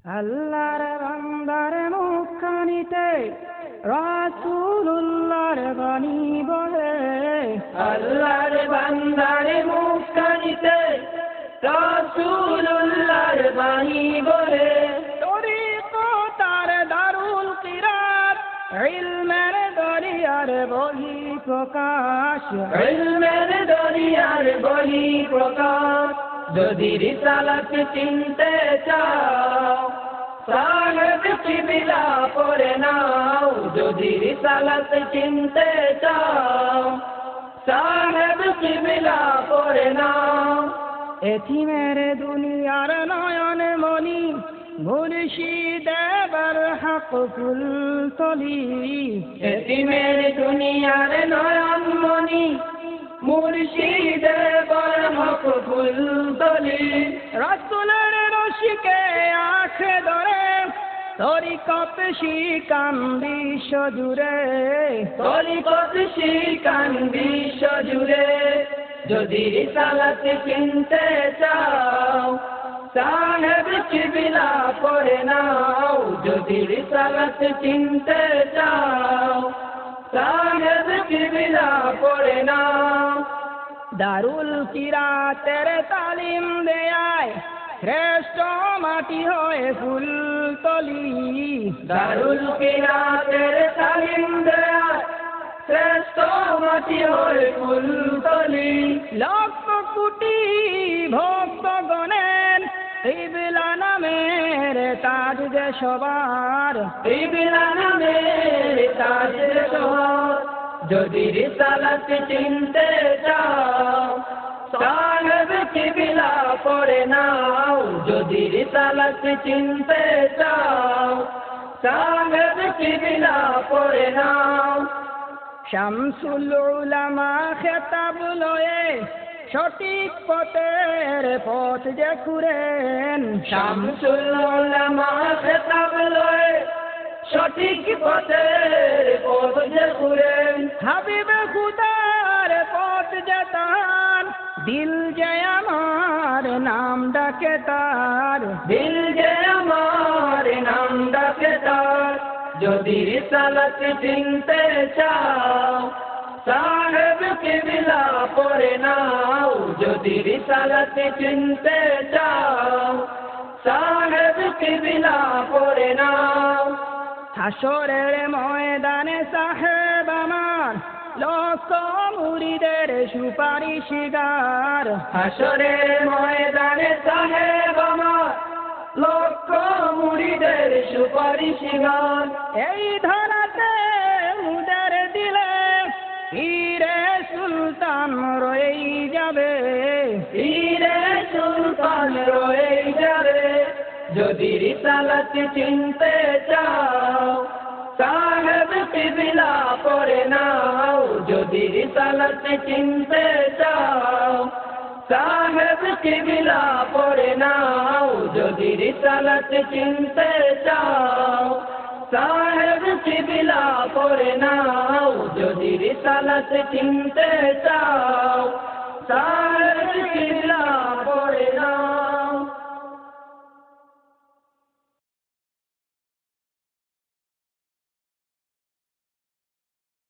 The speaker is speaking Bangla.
আল্লাহর বান্দার মুখখানিতে রাসূলুল্লাহর বাণী বলে, আল্লাহর বান্দার মুখখানিতে রাসূলুল্লাহর বাণী বলে, তরিকতার দারুল কিরাত ইলমের দরিয়ার বহি প্রকাশ, ইলমের দরিয়ার বহি প্রকাশ। যদি রিসালাত চিনতে চাও সাহেব কিবলা পড়ে নাও, যদি রিসালাত চিনতে চাও সাহেব কিবলা পড়ে নাও। এতিমের দুনিয়ার নয়ন মনি মুর্শিদে বরহক ফুল তলি, এতিমের দুনিয়ার নয়ন মনি মুর্শিদে বরহক ফুল তলি। রাসূলের রশিকে আঁখে ধরে তরিকত শিকান বিশ্ব জুড়ে, তরিকত শিকান বিশ্ব জুড়ে। যদি রিসালাত চিনতে চাও সাহেব কিবলা পড়ে নাও, যদি রিসালাত চিনতে চাও সাহেব কিবলা পড়ে নাও। দারুল কিরাতের তালিম দেয়ায় শ্রেষ্ঠ মাটি হয়ে ফুল তলি, দারুল কিরাতের তালিম দেয় শ্রেষ্ঠ মাটি হয়ে ফুল তলি। লক্ষ কোটি ভক্তগণের কিবলা নামের তাজ যে সবার, কিবলা নামের তাজ সবার। যদি রিসালাত চিনতে চাও সাহেব কিবলা পড়ে নাও, যদি রিসালাত চিনতে চাও সাহেব কিবলা পড়ে নাও। শামসুল উলামা খেতাব লয়ে সঠিক পথের পথ যে ঘুরেন, শামসুল উলামা খেতাব লয়ে সঠিক পথের পথ যে ঘুরেন। হাবিবে খুদার পথ যে তার, দিল যে আমার নাম ডাকে তার, দিল যে আমার নাম ডাকে তার। যদি রিসালাত চিনতে চাও সাহেব কিবলা পড়ে নাও, যদি রিসালাত চিনতে চাও সাহেব কিবলা পড়ে নাও। হাসরের ময়দানে সাহেব আমার লক্ষ মুরিদের সুপারিশগার, হাসরের ময়দানে সাহেব আমার লক্ষ মুরিদের সুপারিশগার। এই ধরাতে মুদের দিলে পীরে সুলতান রয়েই যাবে, পীরে সুলতান রয়ে যাবে। যদি রিসালাত চিনতে চাও সাহেব কিবলা পড়ে নাও, যদি রিসালাত চিনতে চাও সাহেব কিবলা পড়ে নাও, যদি রিসালাত চিনতে চাও সাহেব কিবলা পড়ে নাও, যদি রিসালাত চিনতে চাও সাহেব কিবলা পড়ে